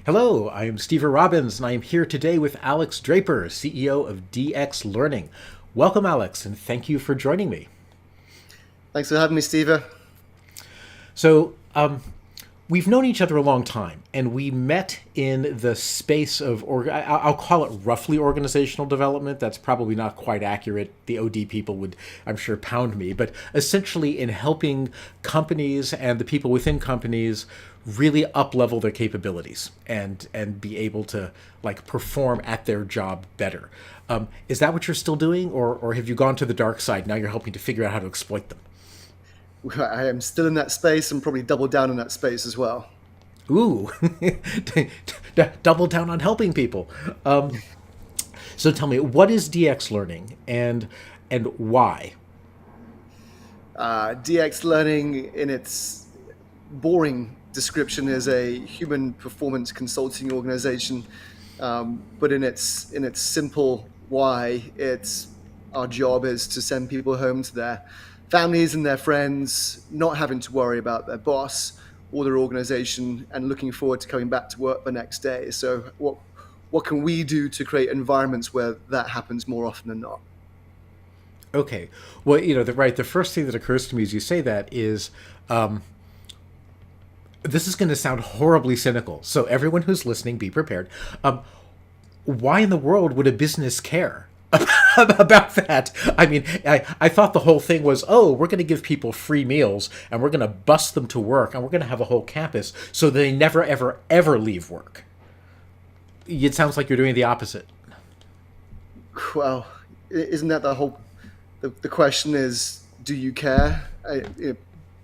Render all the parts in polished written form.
Hello, I am Steve Robbins, and I am here today with Alex Draper, CEO of DX Learning. Welcome, Alex, and thank you for joining me. Thanks for having me, Steve. So, we've known each other a long time, and we met in the space of, I'll call it roughly organizational development. That's probably not quite accurate. The OD people would, I'm sure, pound me, but essentially in helping companies and the people within companies really up-level their capabilities and be able to perform at their job better. Is that what you're still doing, or have you gone to the dark side? Now you're helping to figure out how to exploit them. I am still in that space and probably double down in that space as well. Ooh, double down on helping people. So tell me, what is DX Learning and why? DX Learning, in its boring description, is a human performance consulting organization, but in its simple why, it's our job is to send people home to their families and their friends, not having to worry about their boss or their organization, and looking forward to coming back to work the next day. So, what can we do to create environments where that happens more often than not? Okay, well, the first thing that occurs to me as you say that is, this is going to sound horribly cynical. So everyone who's listening, be prepared. Why in the world would a business care about that? I mean, I thought the whole thing was, oh, we're going to give people free meals and we're going to bus them to work and we're going to have a whole campus so they never, ever, ever leave work. It sounds like you're doing the opposite. Well, isn't that the whole? The question is, do you care?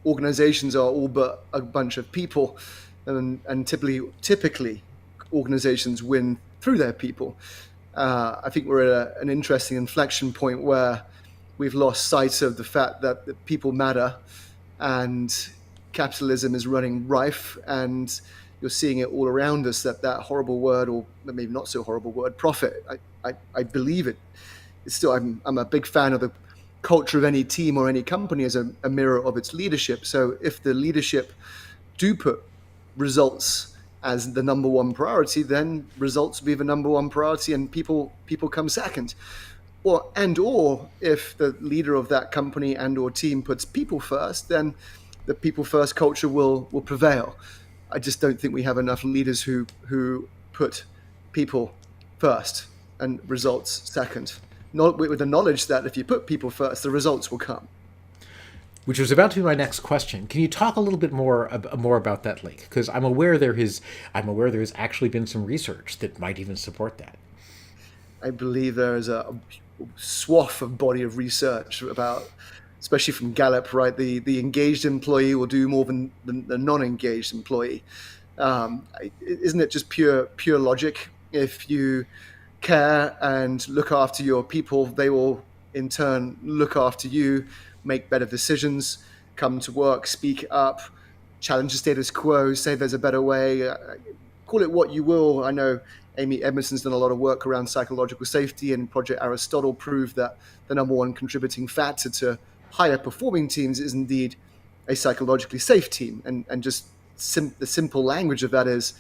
Organizations are all but a bunch of people, and typically, organizations win through their people. I think we're at an interesting inflection point where we've lost sight of the fact that the people matter, and capitalism is running rife, and you're seeing it all around us. That horrible word, or maybe not so horrible word, profit. I believe it. It's still, I'm a big fan of the culture of any team or any company as a mirror of its leadership. So if the leadership do put results as the number one priority, then results will be the number one priority, and people come second. Or if the leader of that company and or team puts people first, then the people first culture will prevail. I just don't think we have enough leaders who put people first and results second. Not with the knowledge that if you put people first, the results will come. Which was about to be my next question. Can you talk a little bit more about that link? Because I'm aware there has actually been some research that might even support that. I believe there is a swath of body of research about, especially from Gallup, right? The engaged employee will do more than the non-engaged employee. Isn't it just pure logic? If you care and look after your people, they will in turn look after you, make better decisions, come to work, speak up, challenge the status quo, say there's a better way. Call it what you will. I know Amy Edmondson's done a lot of work around psychological safety, and Project Aristotle proved that the number one contributing factor to higher performing teams is indeed a psychologically safe team. And just the simple language of that is,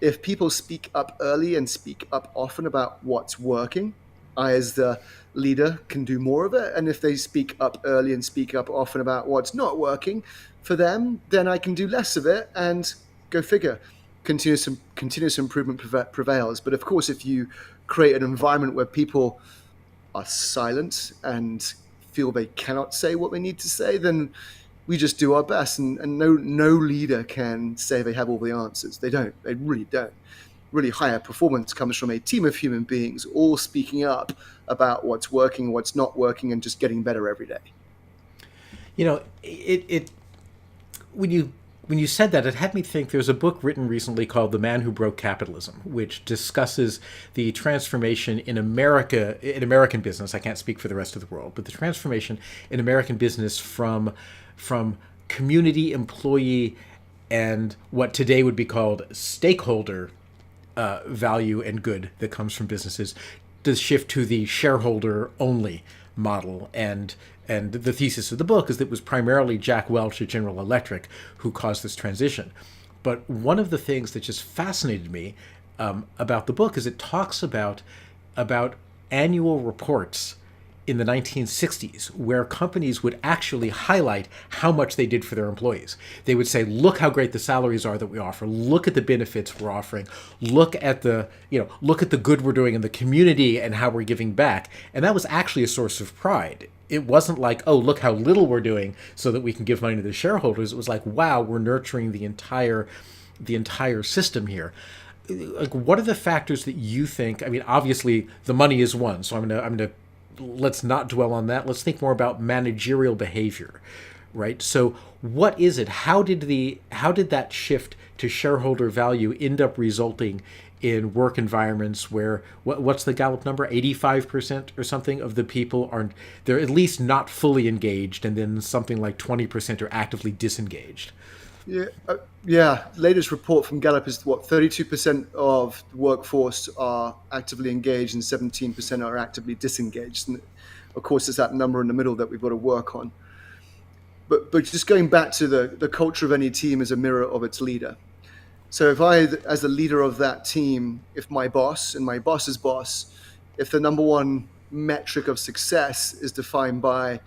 if people speak up early and speak up often about what's working, I, as the leader, can do more of it. And if they speak up early and speak up often about what's not working for them, then I can do less of it. And go figure, continuous improvement prevails. But of course, if you create an environment where people are silent and feel they cannot say what they need to say, then we just do our best, and no leader can say they have all the answers. They don't. They really don't. Really higher performance comes from a team of human beings all speaking up about what's working, what's not working, and just getting better every day. It when you said that, it had me think there's a book written recently called The Man Who Broke Capitalism, which discusses the transformation in American business. I can't speak for the rest of the world, but the transformation in American business from community, employee, and what today would be called stakeholder value and good that comes from businesses, to shift to the shareholder only model. And the thesis of the book is that it was primarily Jack Welch at General Electric who caused this transition. But one of the things that just fascinated me about the book is it talks about annual reports in the 1960s where companies would actually highlight how much they did for their employees. They would say, look how great the salaries are that we offer. Look at the benefits we're offering. Look at the good we're doing in the community and how we're giving back. And that was actually a source of pride. It wasn't like, oh, look how little we're doing so that we can give money to the shareholders. It was like, wow, we're nurturing the entire system here. Like, what are the factors that you think? I mean, obviously the money is one, so I'm gonna let's not dwell on that. Let's think more about managerial behavior, right? So what is it? How did that shift to shareholder value end up resulting in work environments where what's the Gallup number? 85% or something of the people they're at least not fully engaged, and then something like 20% are actively disengaged. Yeah. Latest report from Gallup is what 32% of the workforce are actively engaged and 17% are actively disengaged. And of course, it's that number in the middle that we've got to work on. But just going back to the culture of any team is a mirror of its leader. So if I, as the leader of that team, if my boss and my boss's boss, if the number one metric of success is defined by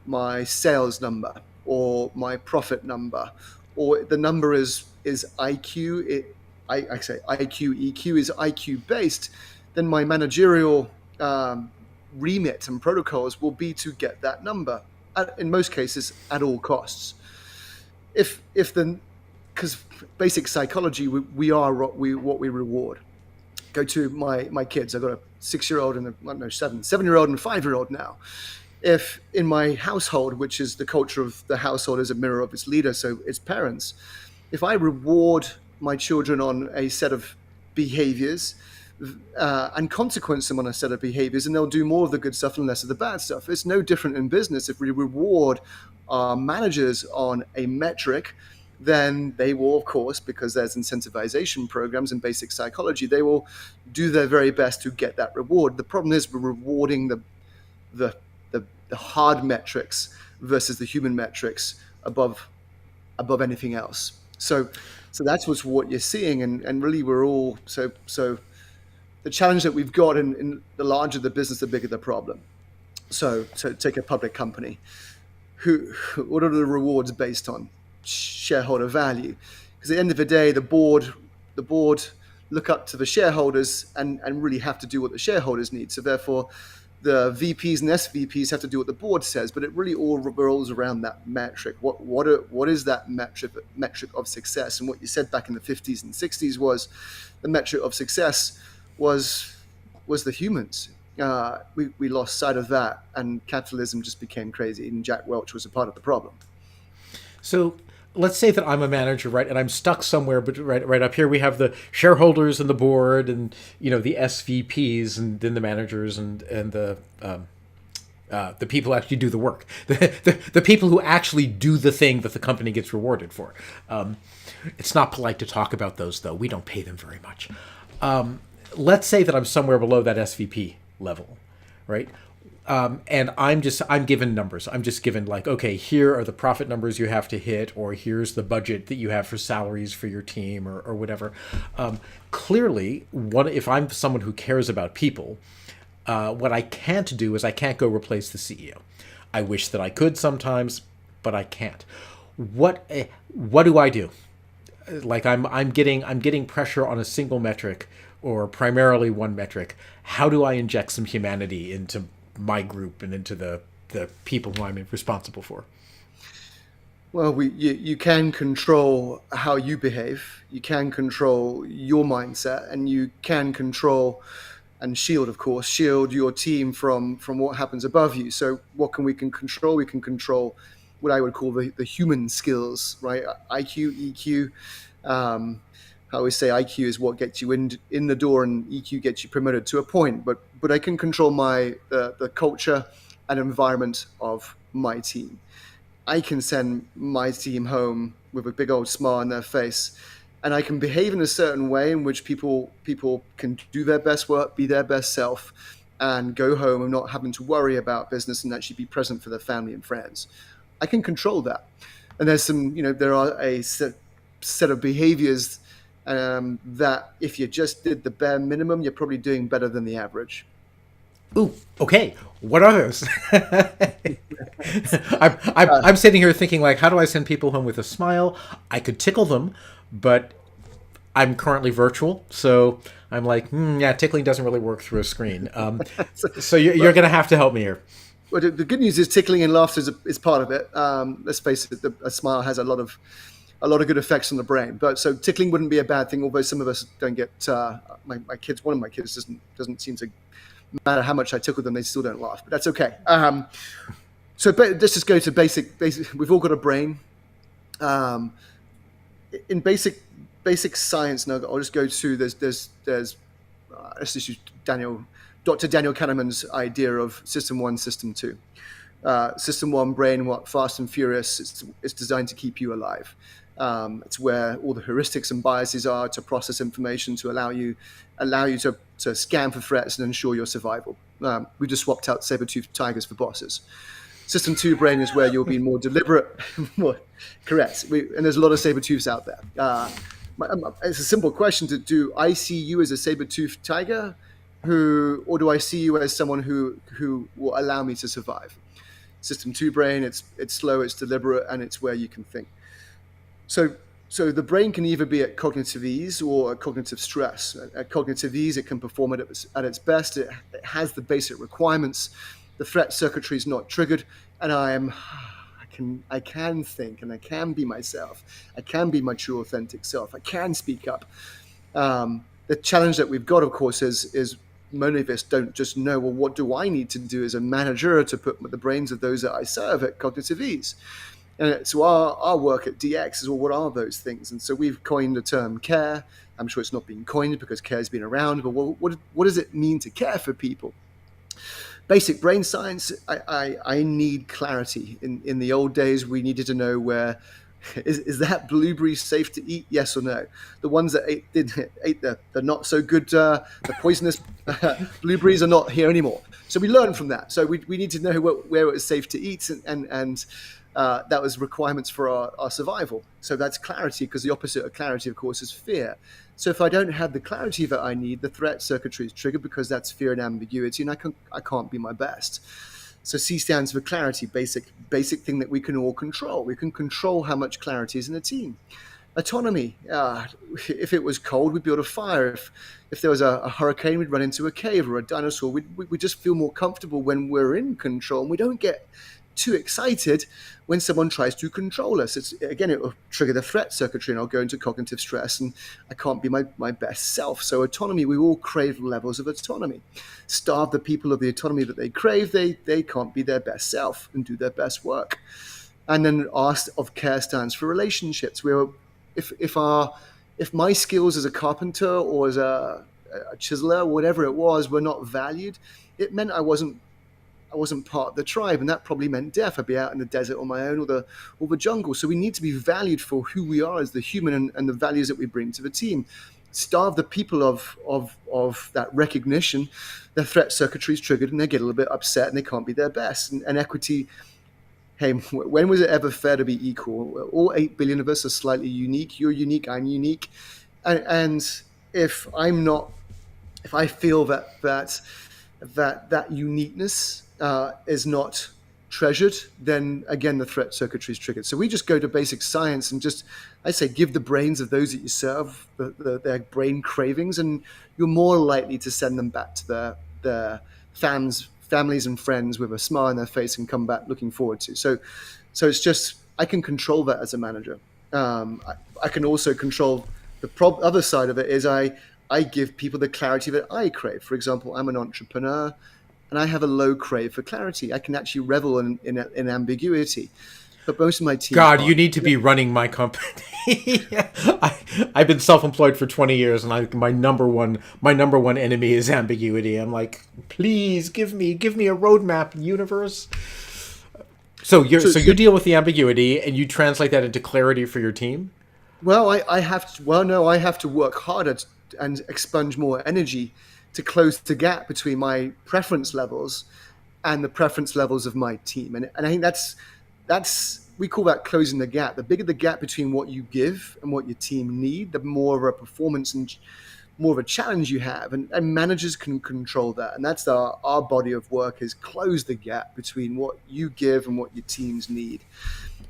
my sales number or my profit number, or the number is IQ, I say IQ, EQ is IQ based, then my managerial remit and protocols will be to get that number, in most cases, at all costs. Because basic psychology, we are what we reward. Go to my kids. I've got a 6-year-old and seven-year-old and a 5-year-old now. If in my household, which is the culture of the household is a mirror of its leader, so its parents, if I reward my children on a set of behaviors and consequence them on a set of behaviors, and they'll do more of the good stuff and less of the bad stuff. It's no different in business. If we reward our managers on a metric, then they will, of course, because there's incentivization programs and basic psychology, they will do their very best to get that reward. The problem is we're rewarding the hard metrics versus the human metrics above anything else. So that's what you're seeing, and really we're all so the challenge that we've got in the larger the business, the bigger the problem. So take a public company. What are the rewards based on? Shareholder value. Because at the end of the day, the board look up to the shareholders and really have to do what the shareholders need. So therefore, the VPs and SVPs have to do what the board says, but it really all revolves around that metric. What is that metric of success? And what you said back in the 50s and 60s was the metric of success was the humans. We lost sight of that, and capitalism just became crazy, and Jack Welch was a part of the problem. So let's say that I'm a manager, right, and I'm stuck somewhere, but right up here we have the shareholders and the board, and the SVPs, and then the managers, and the people who actually do the work, the people who actually do the thing that the company gets rewarded for. It's not polite to talk about those, though. We don't pay them very much. Let's say that I'm somewhere below that SVP level, right? And I'm given numbers. I'm just given like, okay, here are the profit numbers you have to hit, or here's the budget that you have for salaries for your team, or whatever. Clearly, if I'm someone who cares about people, what I can't do is I can't go replace the CEO. I wish that I could sometimes, but I can't. What do I do? Like I'm getting pressure on a single metric, or primarily one metric. How do I inject some humanity into my group and into the people who I'm responsible for? Well, you can control how you behave. You can control your mindset, and you can control and shield, of course, shield your team from what happens above you. So what we can control? We can control what I would call the human skills, right? IQ, EQ. I always say IQ is what gets you in the door, and EQ gets you promoted to a point. But I can control the culture and environment of my team. I can send my team home with a big old smile on their face, and I can behave in a certain way in which people can do their best work, be their best self, and go home and not having to worry about business and actually be present for their family and friends. I can control that. And there's there are set of behaviors that if you just did the bare minimum, you're probably doing better than the average. Ooh, okay. What are those? I'm sitting here thinking, like, how do I send people home with a smile? I could tickle them, but I'm currently virtual, so I'm like, yeah, tickling doesn't really work through a screen. So you're going to have to help me here. Well, the good news is tickling and laughter is part of it. Let's face it, a smile has a lot of good effects on the brain. But so tickling wouldn't be a bad thing, although some of us don't get. My kids, one of my kids doesn't seem to matter how much I tickle them, they still don't laugh. But that's okay. Let's just go to basic. We've all got a brain. In basic science, now I'll just go to there's let's just use Dr. Daniel Kahneman's idea of System 1, System 2. System 1, brain, fast and furious. It's designed to keep you alive. It's where all the heuristics and biases are to process information to allow you to scan for threats and ensure your survival. We just swapped out saber-toothed tigers for bosses. System 2 brain is where you'll be more deliberate. Correct. And there's a lot of saber-tooths out there. It's a simple question do I see you as a saber-toothed tiger or do I see you as someone who will allow me to survive? System 2 brain, it's slow, it's deliberate, and it's where you can think. So the brain can either be at cognitive ease or at cognitive stress. At cognitive ease, it can perform at its best. It has the basic requirements. The threat circuitry is not triggered, and I can think, and I can be myself. I can be my true, authentic self. I can speak up. The challenge that we've got, of course, is many of us don't just know, well, what do I need to do as a manager to put the brains of those that I serve at cognitive ease? And so our work at DX is, well, what are those things? And so we've coined the term care. I'm sure it's not been coined because care has been around, but what does it mean to care for people? Basic brain science, I need clarity. In the old days, we needed to know where, is that blueberry safe to eat? Yes or no? The ones that ate the not so good, the poisonous blueberries are not here anymore. So we learned from that. So we need to know where it was safe to eat, and that was requirements for our survival. So that's clarity, because the opposite of clarity, of course, is fear. So if I don't have the clarity that I need, the threat circuitry is triggered because that's fear and ambiguity, and I can't be my best. So C stands for clarity, basic thing that we can all control. We can control how much clarity is in a team. Autonomy. If it was cold, we'd build a fire. If there was a hurricane, we'd run into a cave, or a dinosaur. We just feel more comfortable when we're in control, and we don't get too excited when someone tries to control us. It will trigger the threat circuitry, and I'll go into cognitive stress, and I can't be my best self. So autonomy, we all crave levels of autonomy. Starve the people of the autonomy that they crave, they can't be their best self and do their best work. And then R of care stands for relationships. If my skills as a carpenter or as a chiseler, whatever it was, were not valued, it meant I wasn't part of the tribe, and that probably meant death. I'd be out in the desert on my own, or the jungle. So we need to be valued for who we are as the human and the values that we bring to the team. Starve the people of that recognition, their threat circuitry is triggered, and they get a little bit upset, and they can't be their best. And equity, hey, when was it ever fair to be equal? All 8 billion of us are slightly unique. You're unique, I'm unique. And if I feel that uniqueness is not treasured, then again the threat circuitry is triggered. So we just go to basic science and just, I say, give the brains of those that you serve their brain cravings, and you're more likely to send them back to their families and friends with a smile on their face and come back looking forward to. So it's just, I can control that as a manager. I can also control the other side of it is I give people the clarity that I crave. For example, I'm an entrepreneur, and I have a low crave for clarity. I can actually revel in ambiguity. But most of my team... God, you need to be running my company. I've been self-employed for 20 years, and my number one enemy is ambiguity. I'm like, please give me a roadmap, universe. So you deal with the ambiguity, and you translate that into clarity for your team? Well, I have to work harder and expunge more energy to close the gap between my preference levels and the preference levels of my team. And I think that's we call that closing the gap. The bigger the gap between what you give and what your team need, the more of a performance and more of a challenge you have, and managers can control that. And that's our body of work, is close the gap between what you give and what your teams need.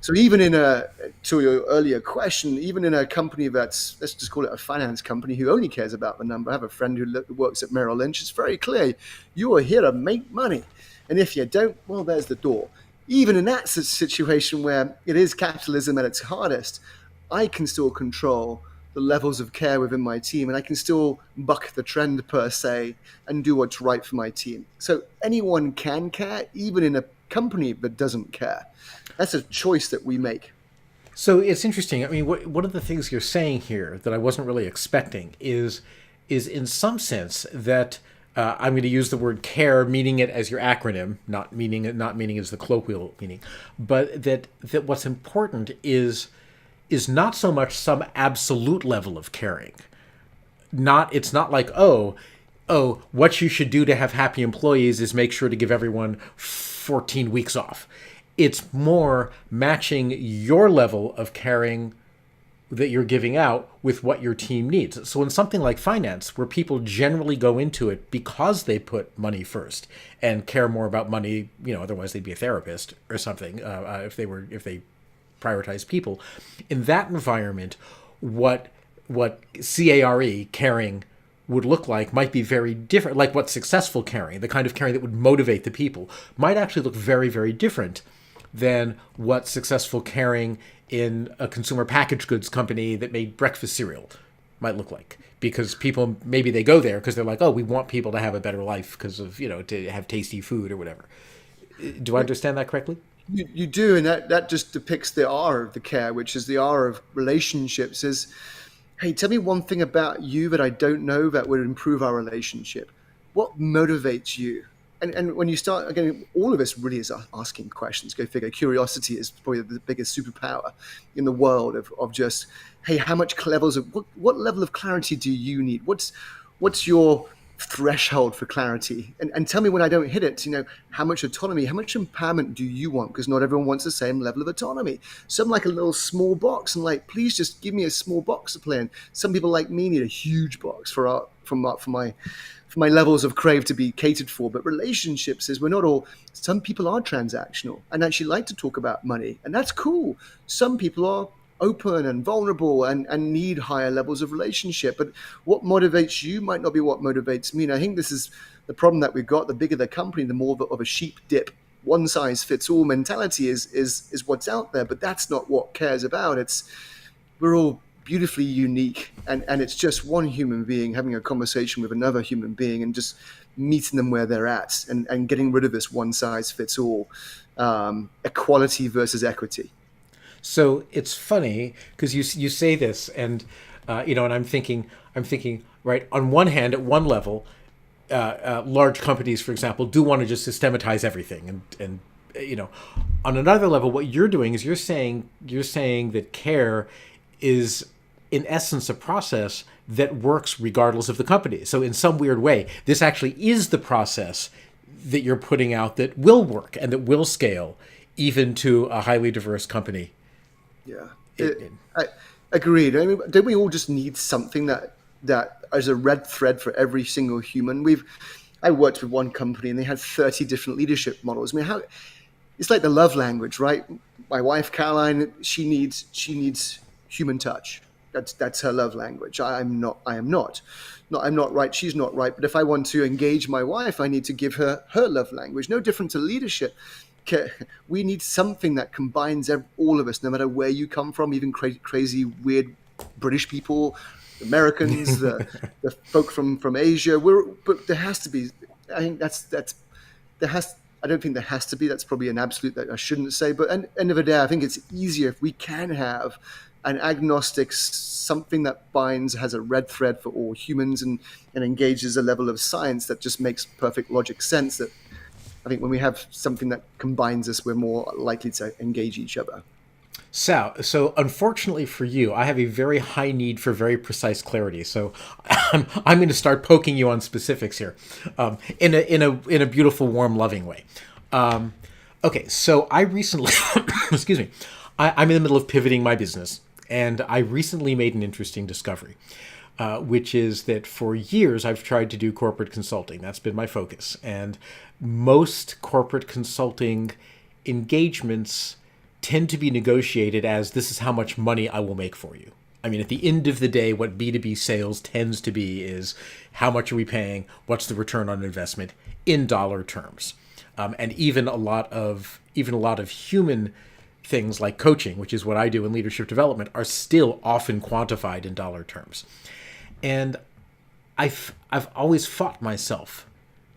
So even to your earlier question, even in a company that's, let's just call it a finance company who only cares about the number. I have a friend who works at Merrill Lynch. It's very clear, you are here to make money. And if you don't, well, there's the door. Even in that situation where it is capitalism at its hardest, I can still control the levels of care within my team, and I can still buck the trend per se and do what's right for my team. So anyone can care, even in a company that doesn't care. That's a choice that we make. So it's interesting. I mean, one of the things you're saying here that I wasn't really expecting is in some sense that I'm going to use the word care, meaning it as your acronym, not meaning as the colloquial meaning, but that what's important is not so much some absolute level of caring. It's not like, oh, what you should do to have happy employees is make sure to give everyone 14 weeks off. It's more matching your level of caring that you're giving out with what your team needs. So in something like finance, where people generally go into it because they put money first and care more about money, otherwise they'd be a therapist or something, if they prioritize people. In that environment, what CARE, caring, would look like might be very different. Like what successful caring, the kind of caring that would motivate the people, might actually look very, very different than what successful caring in a consumer packaged goods company that made breakfast cereal might look like. Because people, maybe they go there because they're like, oh, we want people to have a better life because of, to have tasty food or whatever. Do I understand that correctly? You do, and that just depicts the R of the care, which is the R of relationships. Is, hey, tell me one thing about you that I don't know that would improve our relationship. What motivates you? And when you start, again, all of us really is asking questions. Go figure. Curiosity is probably the biggest superpower in the world of just, hey, how much levels of what level of clarity do you need? What's your threshold for clarity? And tell me when I don't hit it. How much autonomy, how much empowerment do you want? Because not everyone wants the same level of autonomy. Some like a little small box and like, please just give me a small box to play in. Some people like me need a huge box for my levels of crave to be catered for. But relationships is, we're not all, some people are transactional and actually like to talk about money, and that's cool. Some people are open and vulnerable and need higher levels of relationship. But what motivates you might not be what motivates me. And I think this is the problem that we've got. The bigger the company, the more of a sheep dip, one size fits all mentality is what's out there. But that's not what care's about. We're all beautifully unique, and it's just one human being having a conversation with another human being and just meeting them where they're at and getting rid of this one size fits all, equality versus equity. So it's funny because you say this, and and I'm thinking, right, on one hand, at one level, large companies, for example, do want to just systematize everything, and on another level, what you're doing is you're saying that care is in essence a process that works regardless of the company. So in some weird way, this actually is the process that you're putting out that will work and that will scale even to a highly diverse company. Yeah, I agreed. I mean, don't we all just need something that as a red thread for every single human? I worked with one company and they had 30 different leadership models. I mean, it's like the love language, right? My wife, Caroline, she needs human touch. That's her love language. I am not. No, I'm not right. She's not right. But if I want to engage my wife, I need to give her love language. No different to leadership. We need something that combines all of us, no matter where you come from, even crazy, weird British people, Americans, the folk from Asia. But there has to be. I think I don't think there has to be. That's probably an absolute that I shouldn't say. But at the end of the day, I think it's easier if we can have an agnostic, something that binds, has a red thread for all humans and engages a level of science that just makes perfect logic sense. That I think when we have something that combines us, we're more likely to engage each other. So unfortunately for you, I have a very high need for very precise clarity. So I'm going to start poking you on specifics here, in a beautiful, warm, loving way. Okay, so I recently, excuse me, I'm in the middle of pivoting my business, and I recently made an interesting discovery, which is that for years I've tried to do corporate consulting. That's been my focus, and most corporate consulting engagements tend to be negotiated as this is how much money I will make for you. I mean, at the end of the day, what B2B sales tends to be is how much are we paying? What's the return on investment in dollar terms? And even a lot of human things like coaching, which is what I do in leadership development, are still often quantified in dollar terms. And I've always fought myself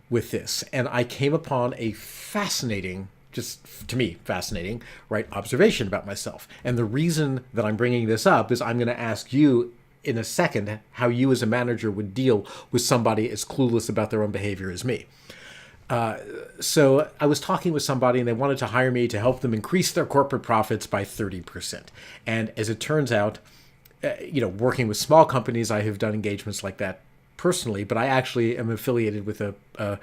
with this, and I came upon a fascinating, just to me fascinating, right, observation about myself. And the reason that I'm bringing this up is I'm going to ask you in a second how you as a manager would deal with somebody as clueless about their own behavior as me. So I was talking with somebody and they wanted to hire me to help them increase their corporate profits by 30%. And as it turns out, working with small companies, I have done engagements like that personally, but I actually am affiliated with a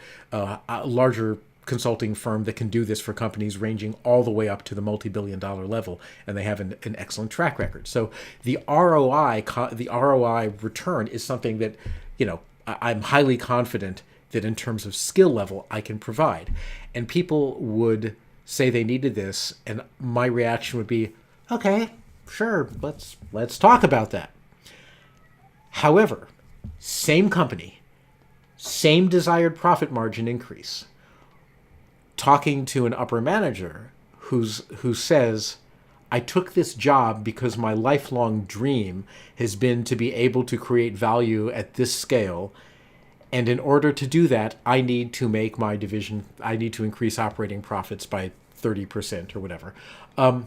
larger consulting firm that can do this for companies ranging all the way up to the multi-billion-dollar level, and they have an excellent track record. So the ROI return is something that, I'm highly confident that in terms of skill level I can provide. And people would say they needed this, and my reaction would be, okay, sure, let's talk about that. However, same company, same desired profit margin increase. Talking to an upper manager who says, I took this job because my lifelong dream has been to be able to create value at this scale. And in order to do that, I need to increase operating profits by 30% or whatever. And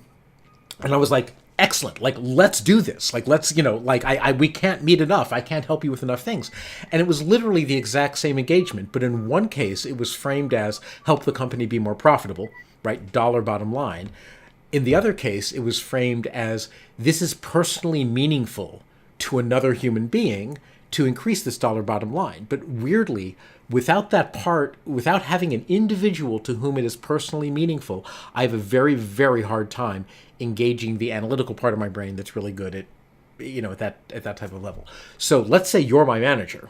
I was like, excellent. Like, let's do this. Like, we can't meet enough. I can't help you with enough things. And it was literally the exact same engagement. But in one case, it was framed as help the company be more profitable, right? Dollar bottom line. In the other case, it was framed as this is personally meaningful to another human being to increase this dollar bottom line. But weirdly, without that part, without having an individual to whom it is personally meaningful, I have a very, very hard time engaging the analytical part of my brain that's really good at, at that type of level. So let's say you're my manager,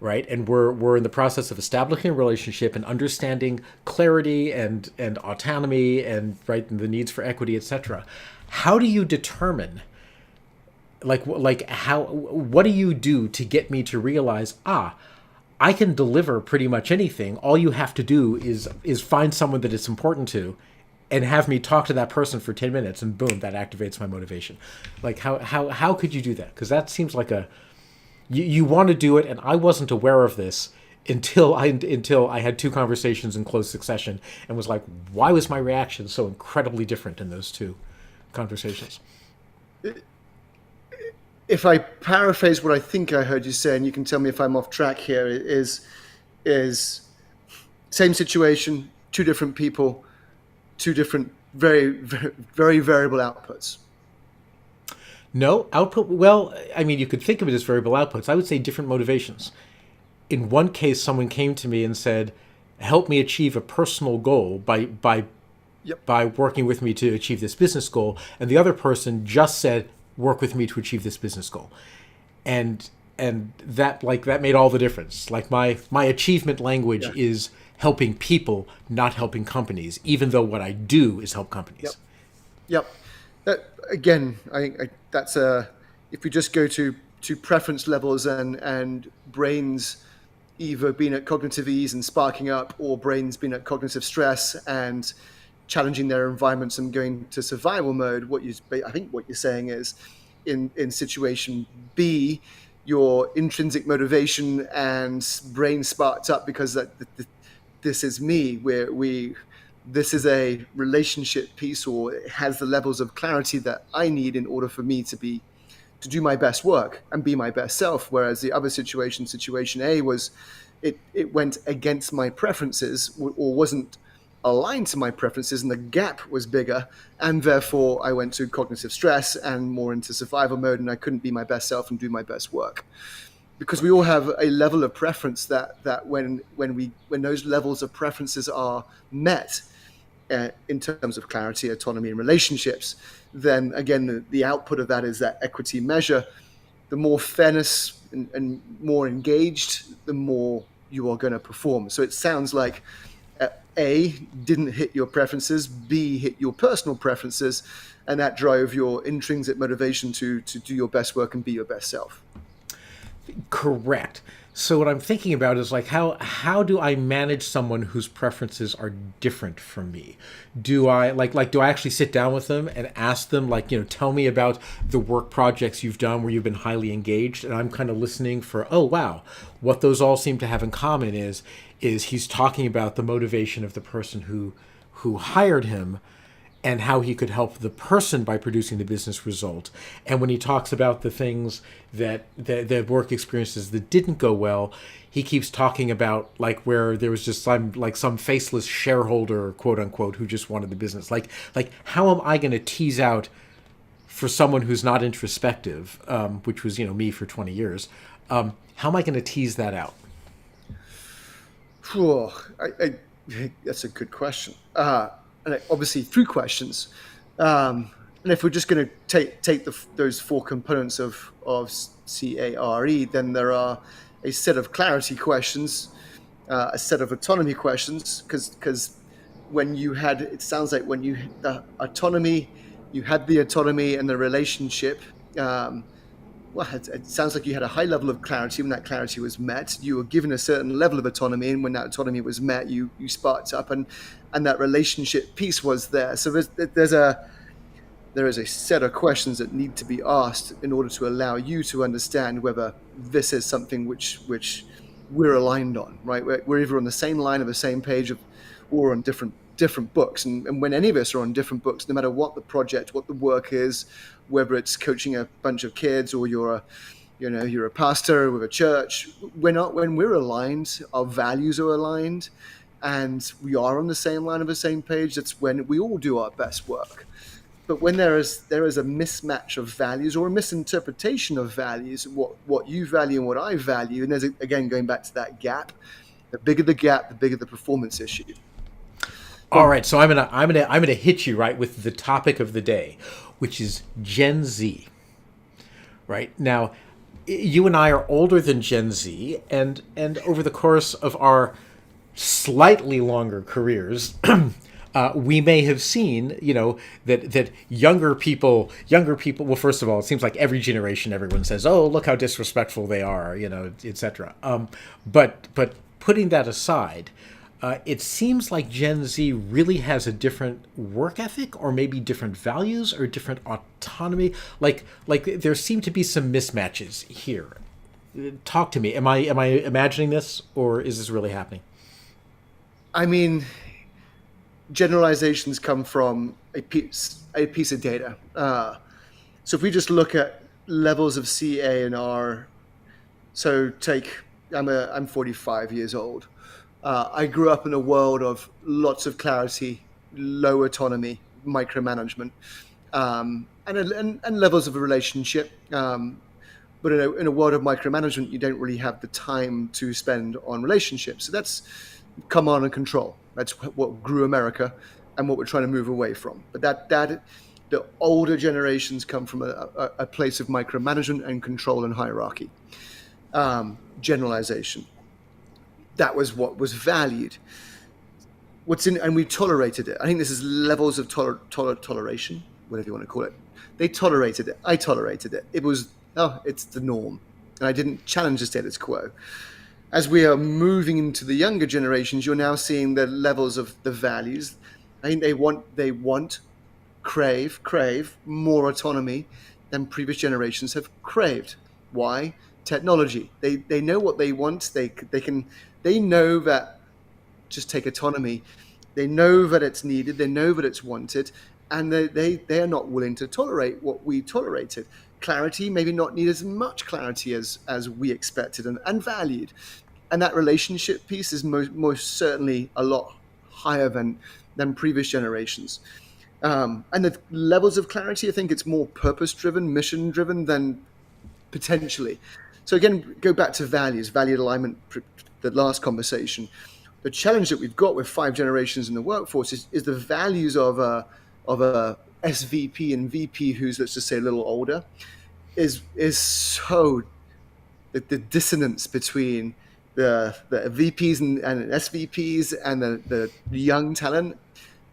right? And we're in the process of establishing a relationship and understanding clarity and autonomy and right and the needs for equity, etc. How do you determine? What do you do to get me to realize, I can deliver pretty much anything. All you have to do is find someone that it's important to and have me talk to that person for 10 minutes and boom, that activates my motivation. Like how could you do that? Because that seems like you want to do it, and I wasn't aware of this until I had two conversations in close succession and was like, why was my reaction so incredibly different in those two conversations? If I paraphrase what I think I heard you say, and you can tell me if I'm off track here, is same situation, two different people, two different very, very, very variable outputs. No, output, well, I mean, you could think of it as variable outputs. I would say different motivations. In one case, someone came to me and said, help me achieve a personal goal by working with me to achieve this business goal. And the other person just said, work with me to achieve this business goal. And that made all the difference. Like my achievement language is helping people, not helping companies, even though what I do is help companies. Yep. Again, I that's if we just go to preference levels and brains either being at cognitive ease and sparking up, or brains being at cognitive stress and challenging their environments and going to survival mode, I think what you're saying is in situation B, your intrinsic motivation and brain sparked up because this is me, this is a relationship piece, or it has the levels of clarity that I need in order for me to do my best work and be my best self. Whereas the other situation A, was it went against my preferences or wasn't aligned to my preferences, and the gap was bigger, and therefore I went to cognitive stress and more into survival mode, and I couldn't be my best self and do my best work. Because we all have a level of preference that when those levels of preferences are met, in terms of clarity, autonomy, and relationships, then again, the output of that is that equity measure. The more fairness and more engaged, the more you are going to perform. So it sounds like A, didn't hit your preferences, B, hit your personal preferences, and that drove your intrinsic motivation to do your best work and be your best self. Correct. So what I'm thinking about is like how do I manage someone whose preferences are different from me? Do I do I actually sit down with them and ask them tell me about the work projects you've done where you've been highly engaged, and I'm kind of listening for, oh wow, what those all seem to have in common is he's talking about the motivation of the person who hired him and how he could help the person by producing the business result. And when he talks about the things that the work experiences that didn't go well, he keeps talking about like where there was just some faceless shareholder, quote unquote, who just wanted the business. Like how am I going to tease out for someone who's not introspective, which was me for 20 years? How am I going to tease that out? Whew, that's a good question. And obviously, through questions. And if we're just going to take those four components of CARE, then there are a set of clarity questions, a set of autonomy questions, because when you had, it sounds like when you the autonomy, you had the autonomy and the relationship. Well, it sounds like you had a high level of clarity when that clarity was met. You were given a certain level of autonomy, and when that autonomy was met, you sparked up, and that relationship piece was there. So there is a set of questions that need to be asked in order to allow you to understand whether this is something which we're aligned on, right? We're either on the same line or the same page or on different books. And when any of us are on different books, no matter what the project, what the work is, whether it's coaching a bunch of kids or you're a pastor with a church, when we're aligned, our values are aligned, and we are on the same line of the same page, that's when we all do our best work. But when there is a mismatch of values or a misinterpretation of values, what you value and what I value, and there's again going back to that gap, the bigger the gap, the bigger the performance issue. All right, so I'm gonna hit you right with the topic of the day, which is Gen Z. Right now, you and I are older than Gen Z, and over the course of our slightly longer careers, we may have seen, that younger people. Well, first of all, it seems like every generation, everyone says, "Oh, look how disrespectful they are," etc. But putting that aside, it seems like Gen Z really has a different work ethic, or maybe different values, or different autonomy. Like there seem to be some mismatches here. Talk to me. Am I imagining this, or is this really happening? I mean, generalizations come from a piece of data. So if we just look at levels of CA and R, so I'm 45 years old. I grew up in a world of lots of clarity, low autonomy, micromanagement, and levels of a relationship. But in a world of micromanagement, you don't really have the time to spend on relationships. So that's command and control. That's what grew America and what we're trying to move away from. But the older generations come from a place of micromanagement and control and hierarchy. Generalization. That was what was valued. And we tolerated it. I think this is levels of toleration, whatever you want to call it. They tolerated it. I tolerated it. It's the norm. And I didn't challenge the status quo. As we are moving into the younger generations, you're now seeing the levels of the values. I think they crave more autonomy than previous generations have craved. Why? Technology. They know what they want. They know that, just take autonomy. They know that it's needed. They know that it's wanted, and they are not willing to tolerate what we tolerated. Clarity, maybe not need as much clarity as we expected and valued. And that relationship piece is most certainly a lot higher than previous generations. And the levels of clarity, I think it's more purpose-driven, mission-driven than potentially. So again, go back to value alignment, the last conversation. the challenge that we've got with 5 generations in the workforce is the values of a SVP and VP who's, let's just say, a little older is so the dissonance between the VPs and SVPs and the young talent.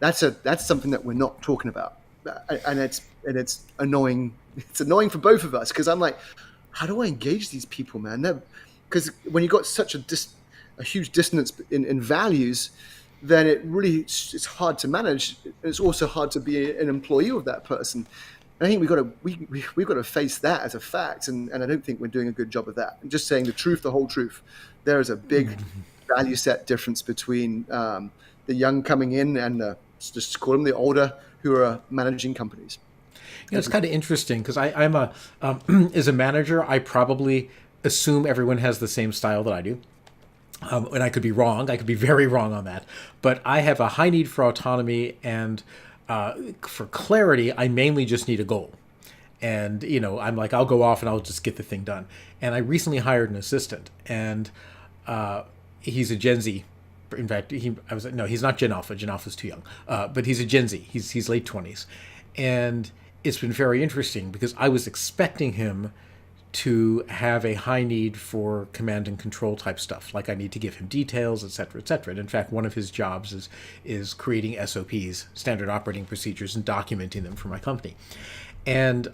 That's something that we're not talking about, and it's annoying. It's annoying for both of us because I'm like, how do I engage these people, man? Because when you got such a huge dissonance in values, then it's hard to manage. It's also hard to be an employee of that person. And I think we've got to face that as a fact, and I don't think we're doing a good job of that. And just saying the truth, the whole truth. There is a big value set difference between the young coming in and just call them the older who are managing companies. It's kind of interesting because I'm as a manager, I probably assume everyone has the same style that I do. And I could be wrong. I could be very wrong on that. But I have a high need for autonomy, and for clarity, I mainly just need a goal. And, I'm like, I'll go off and I'll just get the thing done. And I recently hired an assistant, and he's a Gen Z. In fact, he's not Gen Alpha. Gen Alpha's too young. But he's a Gen Z. He's late 20s. And it's been very interesting because I was expecting him to have a high need for command and control type stuff. Like I need to give him details, et cetera, et cetera. And in fact, one of his jobs is creating SOPs, standard operating procedures, and documenting them for my company. And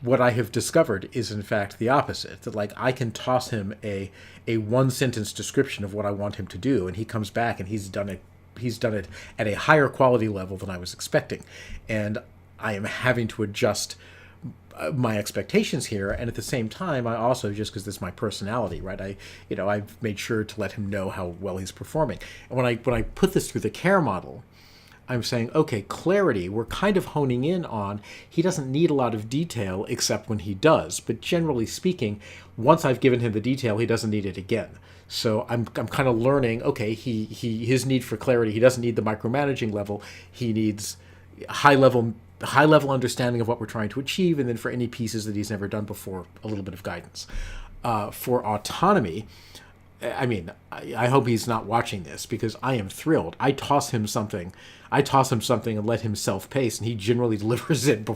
what I have discovered is in fact the opposite. That like I can toss him a one sentence description of what I want him to do, and he comes back and he's done it at a higher quality level than I was expecting. And I am having to adjust my expectations here, and at the same time, I also, just because this is my personality, right? I've made sure to let him know how well he's performing. And when I put this through the care model, I'm saying, okay, clarity, we're kind of honing in on he doesn't need a lot of detail except when he does. But generally speaking, once I've given him the detail, he doesn't need it again. So I'm kind of learning, okay, his need for clarity, he doesn't need the micromanaging level. He needs high level understanding of what we're trying to achieve, and then for any pieces that he's never done before, a little bit of guidance. For autonomy, I mean, I hope he's not watching this because I am thrilled. I toss him something and let him self-pace, and he generally delivers it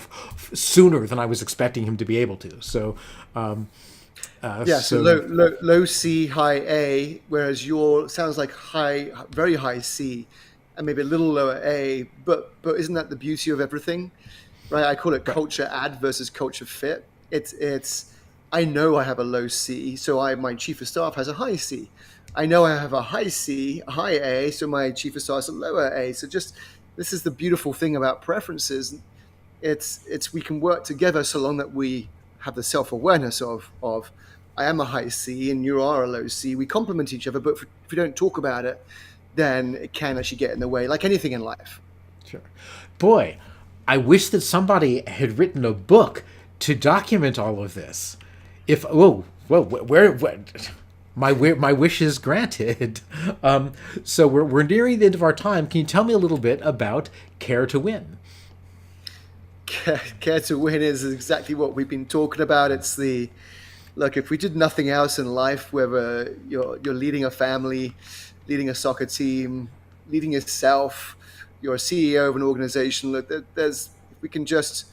sooner than I was expecting him to be able to. So, so low C, high A, whereas your sounds like very high C, and maybe a little lower A. But isn't that the beauty of everything, right? I call it culture add versus culture fit. It's I know I have a low C, so my chief of staff has a high C. I know I have a high C, a high A, so my chief of staff has a lower A. So this is the beautiful thing about preferences. It's we can work together so long that we have the self-awareness of I am a high C and you are a low C. We complement each other, but if we don't talk about it, then it can actually get in the way, like anything in life. Sure. Boy, I wish that somebody had written a book to document all of this. My wish is granted. So we're nearing the end of our time. Can you tell me a little bit about Care to Win? Care to Win is exactly what we've been talking about. It's look, if we did nothing else in life, whether you're leading a family, leading a soccer team, leading yourself, you're a CEO of an organization, look, if we can just,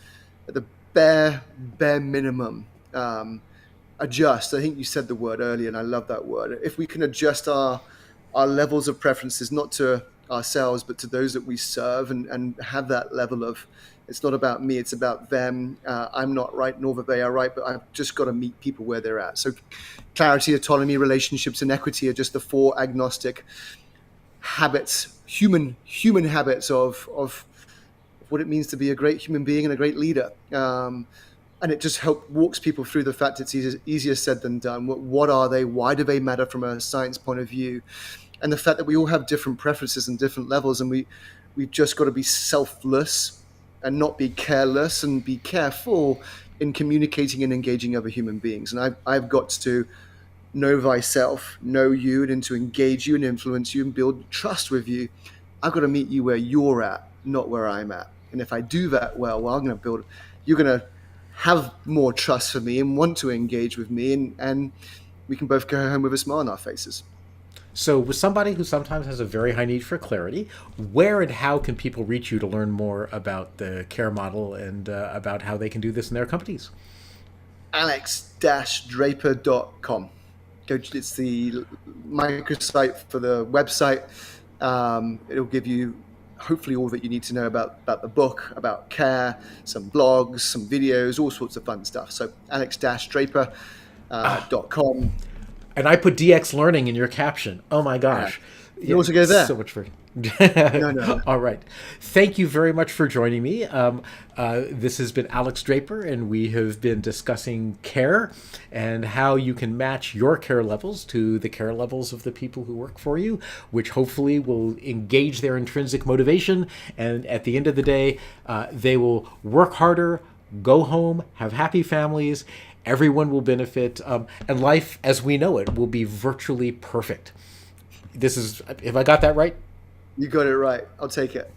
at the bare minimum, adjust. I think you said the word earlier, and I love that word. If we can adjust our levels of preferences, not to ourselves, but to those that we serve, and have that level of, it's not about me, it's about them. I'm not right, nor that they are right, but I've just got to meet people where they're at. So clarity, autonomy, relationships, and equity are just the 4 agnostic habits, human habits of what it means to be a great human being and a great leader. And it just walks people through the fact it's easier said than done. What are they? Why do they matter from a science point of view? And the fact that we all have different preferences and different levels, and we've just got to be selfless and not be careless, and be careful in communicating and engaging other human beings. And I've got to know thyself, know you, and to engage you and influence you and build trust with you. I've got to meet you where you're at, not where I'm at. And if I do that well, you're going to have more trust for me and want to engage with me, and we can both go home with a smile on our faces. So, with somebody who sometimes has a very high need for clarity, where and how can people reach you to learn more about the care model and about how they can do this in their companies? alex-draper.com. It's the microsite for the website. It'll give you hopefully all that you need to know about the book, about care, some blogs, some videos, all sorts of fun stuff. So alex-draper.com. And I put DX Learning in your caption. Oh my Yeah. gosh. You also go there. So much for. No. All right. Thank you very much for joining me. This has been Alex Draper, and we have been discussing care and how you can match your care levels to the care levels of the people who work for you, which hopefully will engage their intrinsic motivation. And at the end of the day, they will work harder, go home, have happy families. Everyone will benefit, and life as we know it will be virtually perfect. This is, have I got that right? You got it right. I'll take it.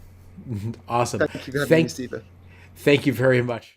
Awesome. Thank you for having me, Steve. Thank you very much.